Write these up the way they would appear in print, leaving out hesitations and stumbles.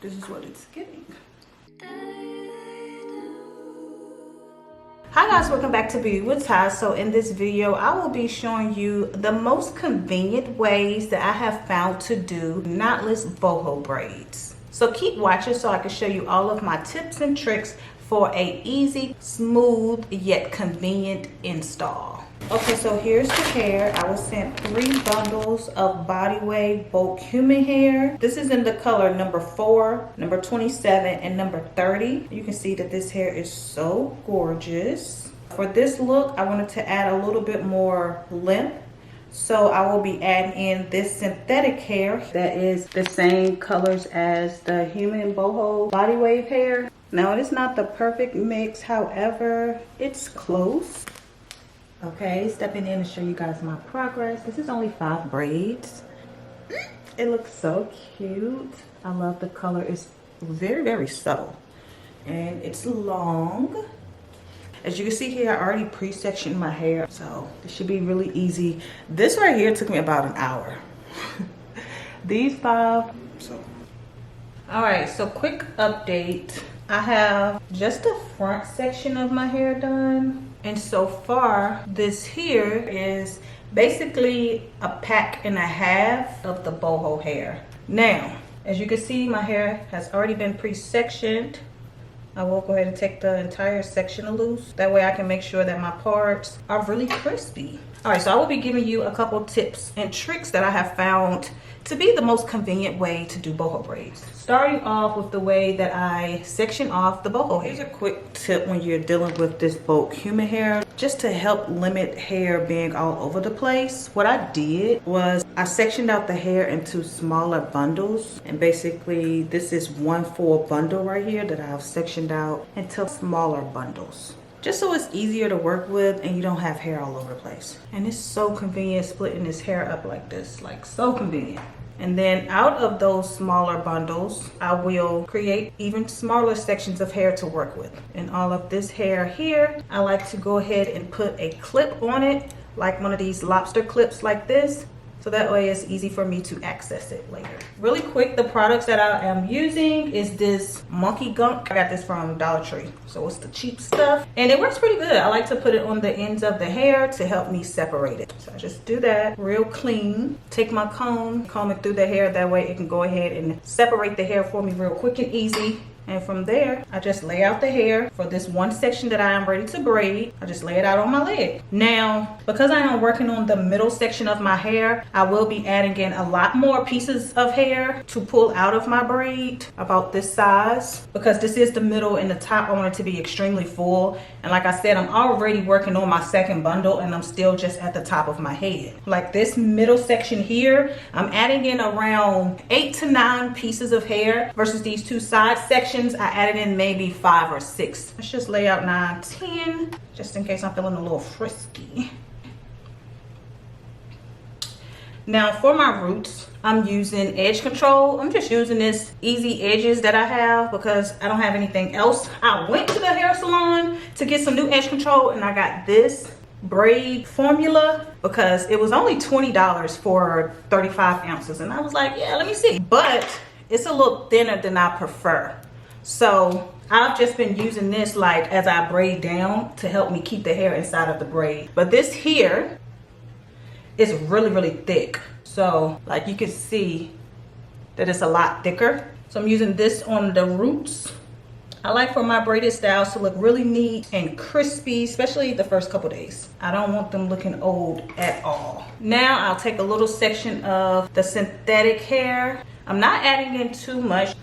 this is what it's giving. Hi guys, welcome back to Beauty with Ty. So in this video, I will be showing you the most convenient ways that I have found to do knotless boho braids. So keep watching so I can show you all of my tips and tricks for a easy, smooth, yet convenient install. Okay, so here's the hair. I was sent 3 bundles of body wave bulk human hair. This is in the color number 4, number 27, and number 30. You can see that this hair is so gorgeous. For this look, I wanted to add a little bit more length. So I will be adding in this synthetic hair that is the same colors as the human boho body wave hair. Now it is not the perfect mix, however, it's close. Okay, stepping in to show you guys my progress. This is only 5 braids. It looks so cute. I love the color. It's very, very subtle. And it's long. As you can see here, I already pre-sectioned my hair. So it should be really easy. This right here took me about an hour. These 5. Alright, so quick update. I have just the front section of my hair done. And so far, this here is basically a pack and a half of the boho hair. Now, as you can see, my hair has already been pre-sectioned. I will go ahead and take the entire section loose. That way I can make sure that my parts are really crispy. All right, so I will be giving you a couple tips and tricks that I have found to be the most convenient way to do boho braids. Starting off with the way that I section off the boho hair. Here's a quick tip when you're dealing with this bulk human hair, just to help limit hair being all over the place. What I did was I sectioned out the hair into smaller bundles, and basically this is one full bundle right here that I've sectioned out into smaller bundles. Just so it's easier to work with and you don't have hair all over the place. And it's so convenient splitting this hair up like this, like so convenient. And then out of those smaller bundles, I will create even smaller sections of hair to work with. And all of this hair here, I like to go ahead and put a clip on it, like one of these lobster clips like this. So that way it's easy for me to access it later. Really quick, the products that I am using is this monkey gunk. I got this from Dollar Tree, so it's the cheap stuff. And it works pretty good. I like to put it on the ends of the hair to help me separate it. So I just do that real clean. Take my comb it through the hair. That way it can go ahead and separate the hair for me real quick and easy. And from there, I just lay out the hair for this one section that I am ready to braid. I just lay it out on my leg. Now, because I am working on the middle section of my hair, I will be adding in a lot more pieces of hair to pull out of my braid, about this size. Because this is the middle and the top, I want it to be extremely full. And like I said, I'm already working on my second bundle and I'm still just at the top of my head. Like this middle section here, I'm adding in around 8 to 9 pieces of hair versus these 2 side sections. I added in maybe 5 or 6. Let's just lay out 9, 10, just in case I'm feeling a little frisky. Now for my roots, I'm using edge control. I'm just using this easy edges that I have because I don't have anything else. I went to the hair salon to get some new edge control and I got this braid formula because it was only $20 for 35 ounces. And I was like, yeah, let me see. But it's a little thinner than I prefer. So I've just been using this like as I braid down to help me keep the hair inside of the braid. But this here is really, really thick. So like you can see that it's a lot thicker. So I'm using this on the roots. I like for my braided styles to look really neat and crispy, especially the first couple days. I don't want them looking old at all. Now I'll take a little section of the synthetic hair. I'm not adding in too much.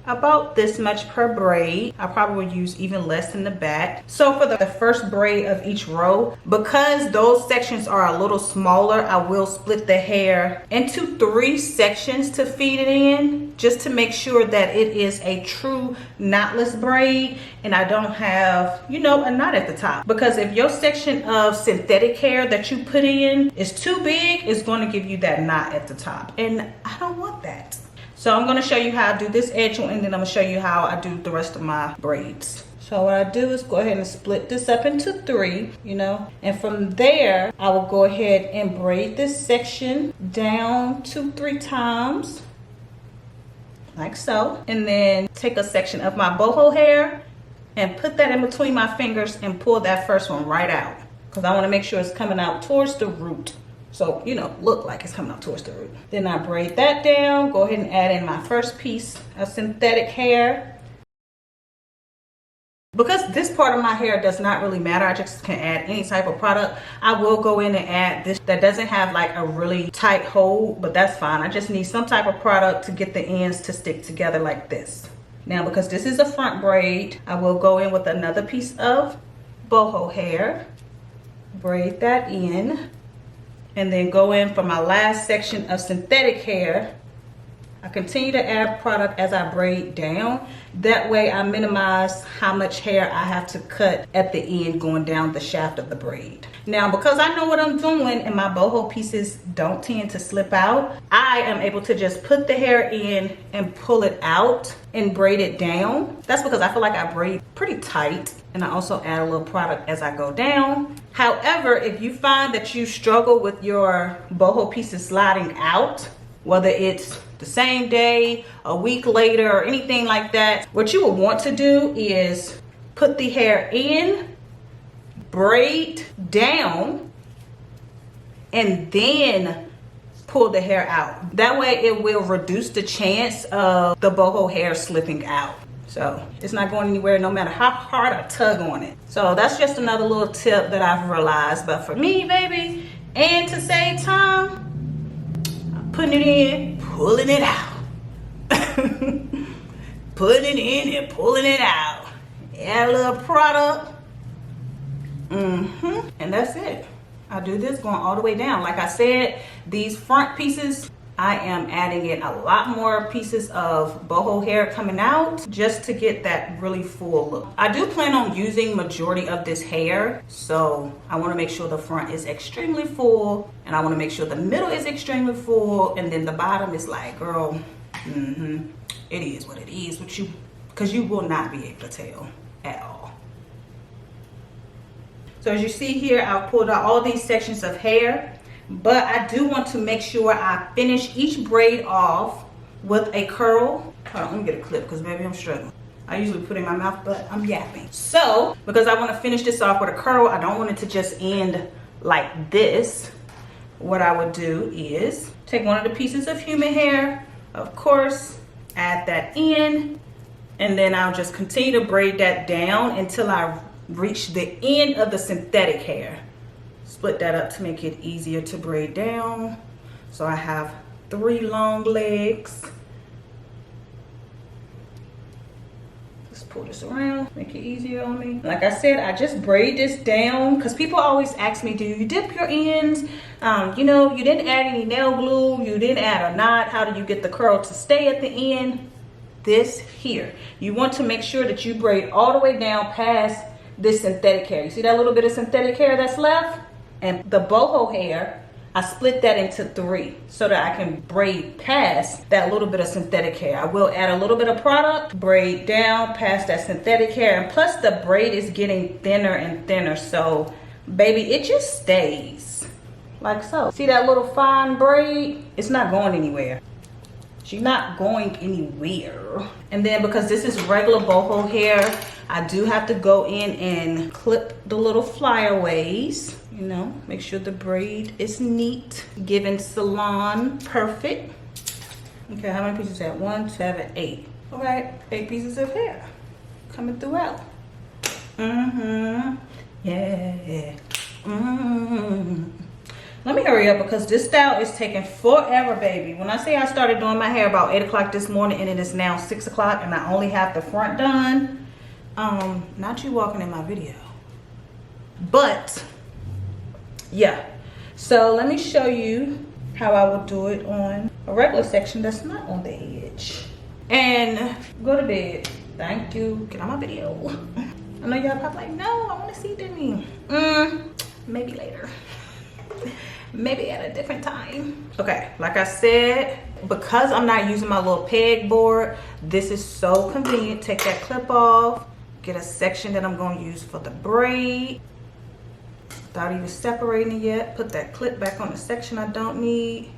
About this much per braid. I probably would use even less in the back. So for the first braid of each row, because those sections are a little smaller, I will split the hair into 3 sections to feed it in, just to make sure that it is a true knotless braid and I don't have, you know, a knot at the top. Because if your section of synthetic hair that you put in is too big, it's going to give you that knot at the top. And I don't want that. So I'm going to show you how I do this edge one, and then I'm going to show you how I do the rest of my braids. So what I do is go ahead and split this up into 3, you know, and from there I will go ahead and braid this section down 2-3 times. like so. And then take a section of my boho hair and put that in between my fingers and pull that first one right out, because I want to make sure it's coming out towards the root. So, you know, look like it's coming out towards the root. Then I braid that down, go ahead and add in my first piece of synthetic hair. Because this part of my hair does not really matter, I just can add any type of product. I will go in and add this that doesn't have like a really tight hold, but that's fine. I just need some type of product to get the ends to stick together like this. Now, because this is a front braid, I will go in with another piece of boho hair, braid that in, and then go in for my last section of synthetic hair. I continue to add product as I braid down. That way I minimize how much hair I have to cut at the end going down the shaft of the braid. Now, because I know what I'm doing and my boho pieces don't tend to slip out, I am able to just put the hair in and pull it out and braid it down. That's because I feel like I braid pretty tight, and I also add a little product as I go down. However, if you find that you struggle with your boho pieces sliding out, whether it's the same day, a week later, or anything like that, what you will want to do is put the hair in, braid down, and then pull the hair out. That way it will reduce the chance of the boho hair slipping out. So it's not going anywhere no matter how hard I tug on it. So that's just another little tip that I've realized. But for me, baby, and to save time, I'm putting it in, pulling it out. Putting it in and pulling it out. Add a little product. And that's it. I do this going all the way down. Like I said, these front pieces, I am adding in a lot more pieces of boho hair coming out just to get that really full look. I do plan on using majority of this hair, so I want to make sure the front is extremely full, and I want to make sure the middle is extremely full, and then the bottom is like, girl, it is what it is with you, because you will not be able to tell at all. So as you see here, I've pulled out all these sections of hair, but I do want to make sure I finish each braid off with a curl. Hold on, let me get a clip because maybe I'm struggling. I usually put it in my mouth, but I'm yapping. So, because I want to finish this off with a curl, I don't want it to just end like this. What I would do is take one of the pieces of human hair, of course, add that in, and then I'll just continue to braid that down until I reach the end of the synthetic hair. Split that up to make it easier to braid down. So I have 3 long legs. Let's pull this around, make it easier on me. Like I said, I just braid this down because people always ask me, do you dip your ends? You know, you didn't add any nail glue, you didn't add a knot. How do you get the curl to stay at the end? This here. You want to make sure that you braid all the way down past this synthetic hair. You see that little bit of synthetic hair that's left? And the boho hair, I split that into 3 so that I can braid past that little bit of synthetic hair. I will add a little bit of product, braid down past that synthetic hair, and plus the braid is getting thinner and thinner, so baby, it just stays like so. See that little fine braid? It's not going anywhere. She's not going anywhere. And then because this is regular boho hair, I do have to go in and clip the little flyaways. You know, make sure the braid is neat, giving salon perfect. Okay, how many pieces is that? 1, 7, 8. All right, 8 pieces of hair coming throughout. Yeah. Let me hurry up because this style is taking forever, baby. When I say I started doing my hair about 8 o'clock this morning and it is now 6 o'clock and I only have the front done, not you walking in my video, but yeah. So let me show you how I would do it on a regular section that's not on the edge. And go to bed. Thank you. Get on my video. I know y'all probably like, no, I want to see Demi. Maybe later. Maybe at a different time. Okay, like I said, because I'm not using my little peg board, this is so convenient. Take that clip off, get a section that I'm going to use for the braid without even separating it yet. Put that clip back on the section I don't need,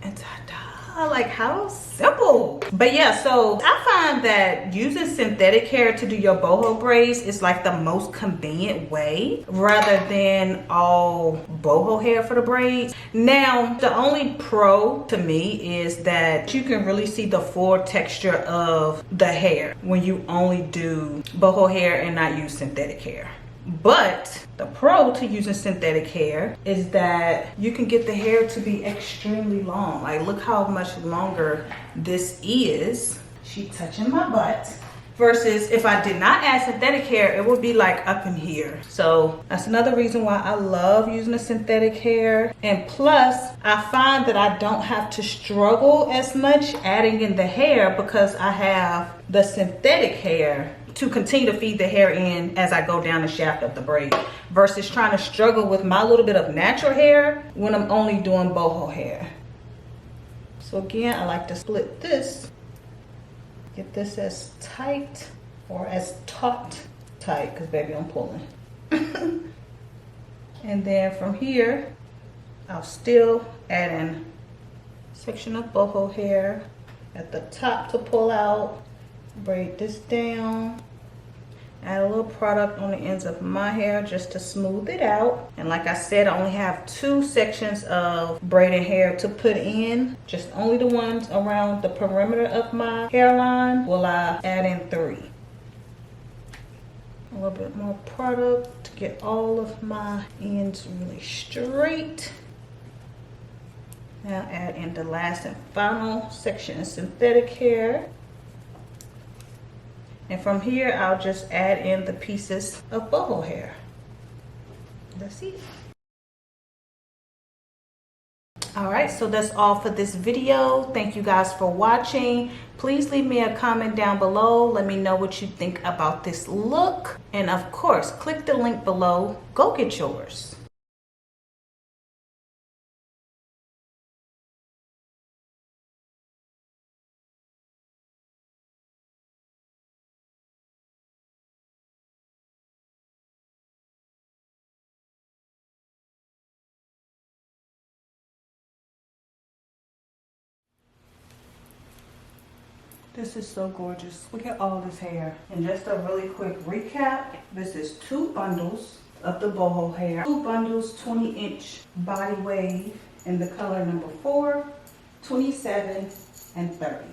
and ta-da. Like how simple. But yeah, so I find that using synthetic hair to do your boho braids is like the most convenient way rather than all boho hair for the braids. Now, the only pro to me is that you can really see the full texture of the hair when you only do boho hair and not use synthetic hair. But the pro to using synthetic hair is that you can get the hair to be extremely long. Like, look how much longer this is. She touching my butt. Versus if I did not add synthetic hair, it would be like up in here. So that's another reason why I love using the synthetic hair. And plus, I find that I don't have to struggle as much adding in the hair because I have the synthetic hair to continue to feed the hair in as I go down the shaft of the braid, versus trying to struggle with my little bit of natural hair when I'm only doing boho hair. So again, I like to split this, get this as tight or as taut tight, because baby, I'm pulling. And then from here, I'll still add in a section of boho hair at the top to pull out. Braid this down, add a little product on the ends of my hair just to smooth it out. And like I said, I only have 2 sections of braided hair to put in, just only the ones around the perimeter of my hairline will I add in 3. A little bit more product to get all of my ends really straight. Now add in the last and final section of synthetic hair. And from here, I'll just add in the pieces of boho hair. That's it. All right, so that's all for this video. Thank you guys for watching. Please leave me a comment down below. Let me know what you think about this look. And of course, click the link below. Go get yours. This is so gorgeous. Look at all this hair. And just a really quick recap, this is 2 bundles of the boho hair. 2 bundles, 20-inch body wave in the color number 4, 27, and 30.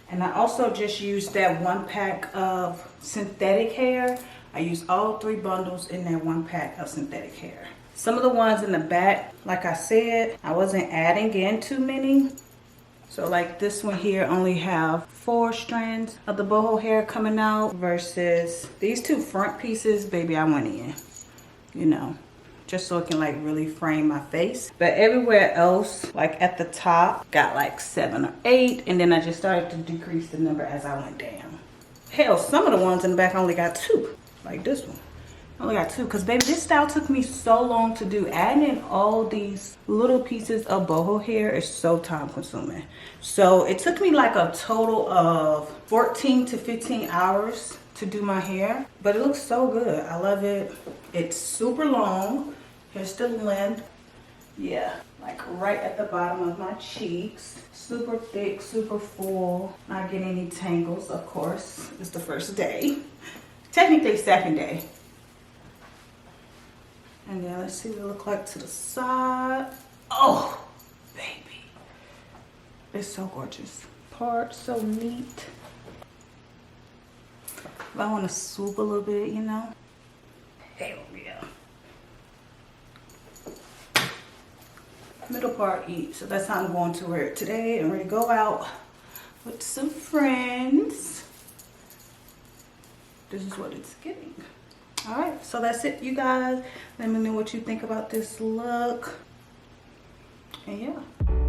And I also just used that 1 pack of synthetic hair. I used all 3 bundles in that 1 pack of synthetic hair. Some of the ones in the back, like I said, I wasn't adding in too many. So like this one here only have 4 strands of the boho hair coming out, versus these 2 front pieces, baby, I went in, you know, just so it can like really frame my face. But everywhere else, like at the top, got like 7 or 8, and then I just started to decrease the number as I went down. Hell, some of the ones in the back only got 2, like this one. I only got 2, because baby, this style took me so long to do. Adding in all these little pieces of boho hair is so time consuming. So it took me like a total of 14 to 15 hours to do my hair, but it looks so good. I love it. It's super long. Here's the length. Yeah, like right at the bottom of my cheeks. Super thick, super full. Not getting any tangles, of course. It's the first day. Technically second day. And then let's see what it looks like to the side. Oh, baby. It's so gorgeous. Part so neat. If I want to swoop a little bit, you know. Hell yeah. Middle part eat. So that's how I'm going to wear it today. I'm ready to go out with some friends. This is what it's getting. All right, so that's it, you guys. Let me know what you think about this look. And yeah.